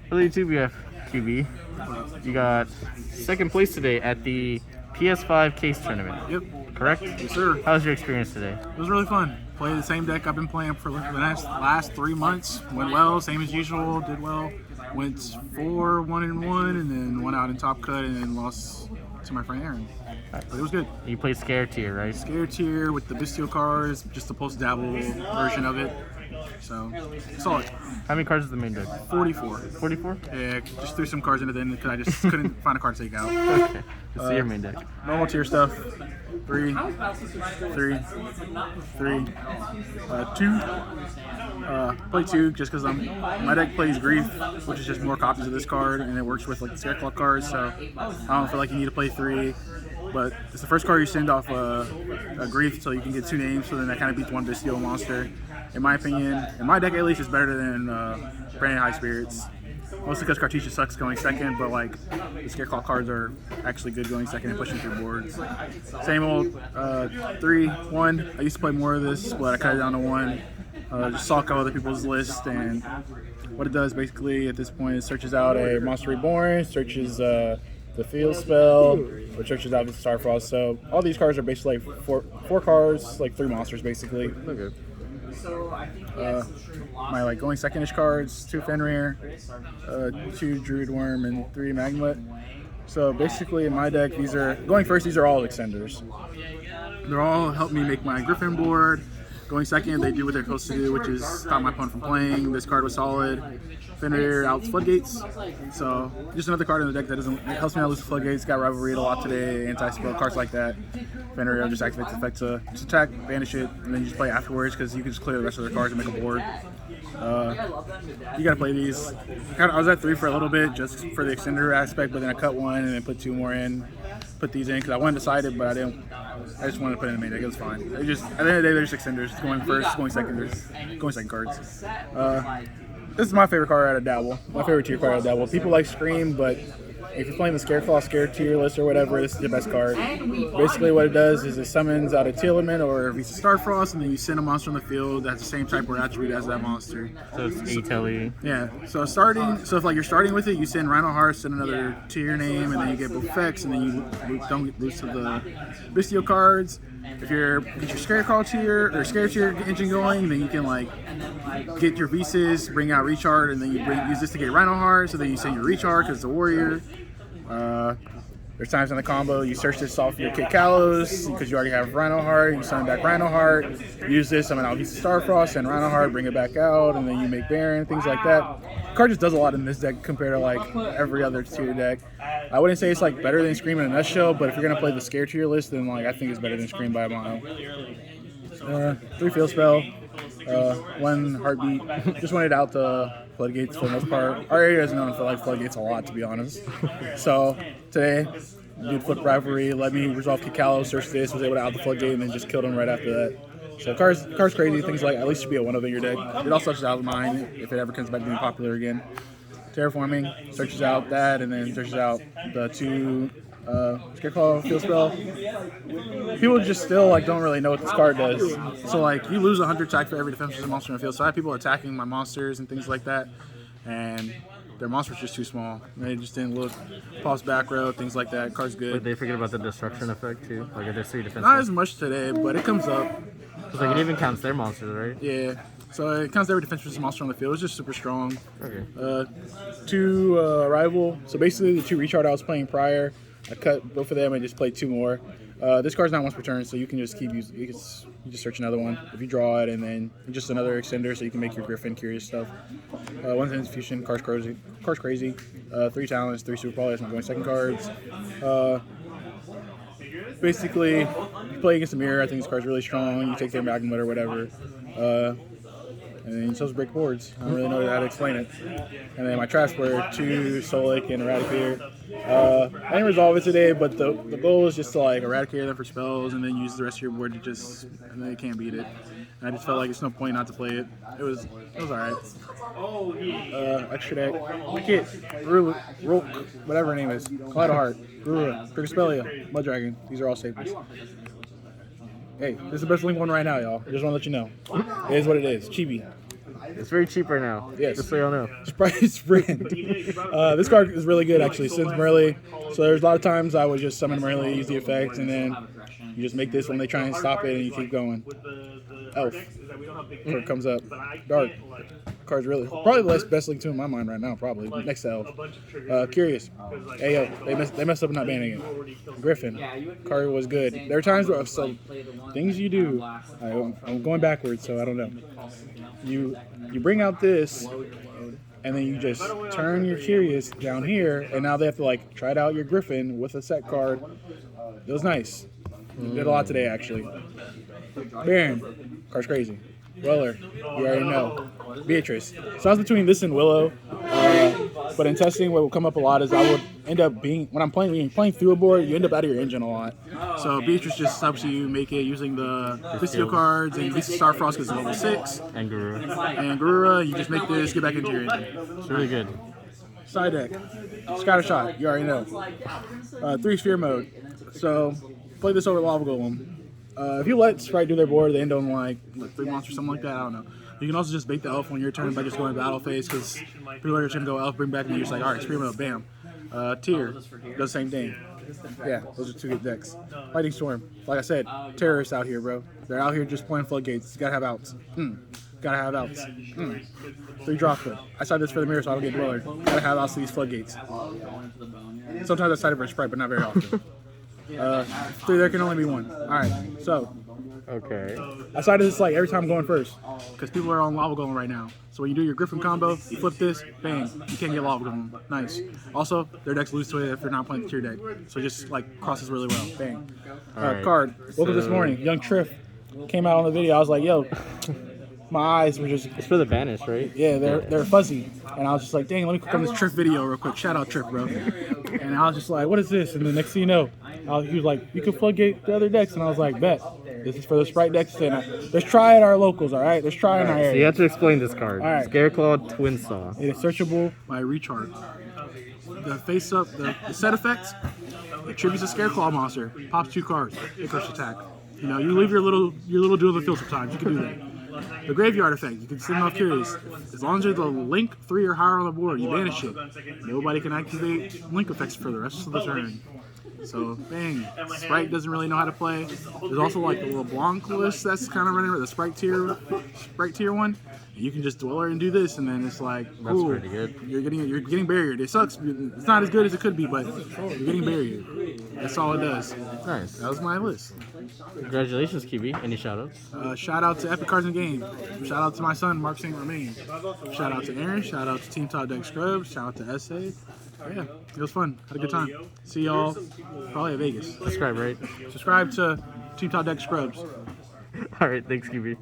Hello YouTube, we have QB. You got second place today at the PS5 case tournament. Yep. Correct? Yes, sir. How was your experience today? It was really fun. Played the same deck I've been playing for the last 3 months. Went well, same as usual. Did well. Went 4-1-1, and then went out in top cut, and then lost to my friend Aaron. But it was good. You played Scare Tier, right? Scare Tier with the Bestial cards, just the post dabble version of it. So, solid. How many cards is the main deck? 44. 44? Yeah, just threw some cards into the end because I just couldn't find a card to take out. Okay. Let's see your main deck. Normal tier stuff. 3, 2. Play 2 just because my deck plays Grief, which is just more copies of this card, and it works with like the Scareclaw cards. So I don't feel like you need to play 3. But it's the first card you send off a Grief, so you can get 2 names. So then that kind of beats one Bestial monster. In my opinion, in my deck at least, it's better than Branded High Spirits. Mostly because Cartesia sucks going second, but like the Scareclaw cards are actually good going second and pushing through boards. Same old 3-1. I used to play more of this, but I cut it down to 1. Just saw a couple other people's lists, and what it does basically at this point is searches out a Monster Reborn, searches the Field Spell, which searches out the Starfrost. So all these cards are basically like four cards, like 3 monsters basically. Okay. My like going second-ish cards, 2 Fenrir, 2 Druid Worm, and 3 Magma. So basically in my deck, these are all extenders. They're all help me make my Griffin board. Going second, they do what they're supposed to do, which is stop my opponent from playing. This card was solid. Fenrir outs Floodgates. So just another card in the deck that it helps me out with Floodgates. Got Rivalry a lot today, anti-spell, cards like that. Fenrir just activates the effect to just attack, banish it, and then you just play afterwards because you can just clear the rest of their cards and make a board. You gotta play these. I was at 3 for a little bit just for the extender aspect, but then I cut 1 and then put 2 more in. Put these in because I wanted to side it, but I didn't. I just wanted to put it in the main deck. It was fine. At the end of the day, they're just extenders. Going first, going second, going second cards. This is my favorite card out of Dabble. My favorite tier card out of Dabble. People like Scream, but if you're playing the Scareclaw Scare tier list or whatever, this is the best card. Basically what it does is it summons out a Tearlament or if it's a Starfrost, and then you send a monster on the field that's the same type or attribute as that monster. So it's A-Telly. Yeah. So if like you're starting with it, you send Rhino Heart, send another tier name, and then you get both effects, and then you don't lose to the Bestial cards. If you get your Scareclaw tier or Scare tier engine going, then you can like get your Visas, bring out Recharge, and then you use this to get Rhino Heart. So then you send your Recharge because it's a warrior. There's times in the combo you search this off your Kit Kalos because you already have Rhino Heart. You summon back Rhino Heart. Use this, summon out Visa Starfrost and Rhino Heart, bring it back out, and then you make Baron, things like that. The card just does a lot in this deck compared to like every other tier deck. I wouldn't say it's like better than Scream in a nutshell, but if you're gonna play the Scare tier list, then like I think it's better than Scream by a mile. 3 Field Spell, 1 Heartbeat. Just wanted out the Floodgates for the most part. Our area is known for like Floodgates a lot, to be honest. So today, did Flip Rivalry, let me resolve Kikalo, search this, was able to out the Floodgate, and then just killed him right after that. So cards crazy, things like at least should be a 1 in your deck. It also searches out mine if it ever comes back to being popular again. Terraforming, searches out that, and then searches out the 2 Scareclaw Field Spell. People just still like don't really know what this card does. So like you lose 100 attack for every defensive monster in the field. So I have people attacking my monsters and things like that, and their monster's just too small. They just didn't look. Pops back row, things like that. Card's good. But they forget about the destruction effect too. Like if there's 3 defensive. Not as much today, but it comes up. Because like it even counts their monsters, right? Yeah. So it counts every defensive monster on the field. It's just super strong. Okay. 2 rival. So basically the 2 Recharge I was playing prior, I cut both of them and just played 2 more. This card's not once per turn, so you can just keep using. You just search another one if you draw it, and then just another extender, so you can make your Griffin curious stuff. 1 Infusion, card's crazy. 3 talents, 3 super poly. That's my going second cards. Basically, you play against a mirror. I think this card's really strong. You take their Magma or whatever. And then you supposed to break boards. I don't really know how to explain it. And then my trash were 2 Solic and Eradicator. I didn't resolve it today, but the goal is just to like eradicate them for spells and then use the rest of your board to just, and then you can't beat it. And I just felt like it's no point not to play it. It was alright. Extra deck. Kit, Rook, whatever her name is. Cloud of Heart, Grura, Crickerspelia, Mud Dragon. These are all staples. Hey, this is the best link one right now, y'all. I just want to let you know. It is what it is. Chibi. It's very cheap right now. Yes. Just so y'all know. Sprite Sprint. This card is really good actually. Since Merly, so there's a lot of times I would just summon Merly, use the effect, and then you just make this when they try and stop it, and you keep going. Elf. Card comes up. Dark. Card's really probably the best link to in my mind right now. Probably next to Elf. Curious. Ayo. They messed up not banning it. Griffin. Card was good. There are times where things you do. I'm going backwards, so I don't know. You bring out this, and then you just turn your Curious down here, and now they have to like try it out your Griffin with a set card. It was nice. Did a lot today actually. Baron, card's crazy. Weller, you already know. Beatrice. So I was between this and Willow, but in testing, what will come up a lot is I would end up being when you're playing through a board, you end up out of your engine a lot. So Beatrice just helps you make it using the Vistio cards and Vista Starfrost because it's level 6. And Garura. And Garura, you just make this, get back into your engine. It's really good. Side deck, Scattershot, you already know. 3 sphere mode. So play this over Lava Golem. If you let Sprite do their board, they end on like 3 monsters or something like that. I don't know. You can also just bait the elf on your turn by just going battle phase because people are just gonna go elf, bring back, and you're just like, all right, sphere mode, bam. Tier does the same thing. Yeah, those are 2 good decks. Lightning Storm, like I said, terrorists out here, bro. They're out here just playing floodgates. You gotta have outs. Gotta have outs. 3 draw flip. I side this for the mirror so I don't get dweller. Gotta have outs to these floodgates. Sometimes I side it for Sprite, but not very often. 3 there can only be 1. All right, so. Okay. I sided this like every time I'm going first because people are on Lava Golem right now. So when you do your Griffin combo, you flip this, bang, you can't get Lava Golem. Nice. Also, their decks lose to it if they're not playing the tier deck. So just like crosses really well. Bang. Right. Card. Woke up this morning. Young Triff came out on the video. I was like, yo, my eyes were just. It's for the banish, right? Yeah, they're fuzzy. And I was just like, dang, let me click on this Triff video real quick. Shout out Triff, bro. And I was just like, what is this? And the next thing you know, he was like, you can floodgate the other decks. And I was like, bet. This is for the Sprite decks. And let's try at our locals, all right? Let's try in our area. So you have to explain this card. All right. Scareclaw Twin Saw. It is searchable by recharge. The face up, the set effects, it tributes a Scareclaw monster. Pops 2 cards. It goes attack. You know, you leave your little duel of the field sometimes. You can do that. The graveyard effect, you can send off Curious. As long as you're the link 3 or higher on the board, you banish it. Nobody can activate link effects for the rest of the turn. So, bang. Sprite doesn't really know how to play. There's also like the little Blanc list that's kind of running with the Sprite tier one. You can just dweller and do this, and then it's like, cool. That's pretty good. You're getting barriered. It sucks. It's not as good as it could be, but you're getting barriered. That's all it does. Nice. That was my list. Congratulations, Kiwi. Any shoutouts? Shout out to Epic Cards and Game. Shout out to my son, Mark St. Romain. Shout out to Aaron. Shout out to Team Top Deck Scrubs. Shout out to SA. Yeah, it was fun. Had a good time. See y'all probably at Vegas. Subscribe, right? Subscribe to Team Top Deck Scrubs. All right, thanks, Kiwi.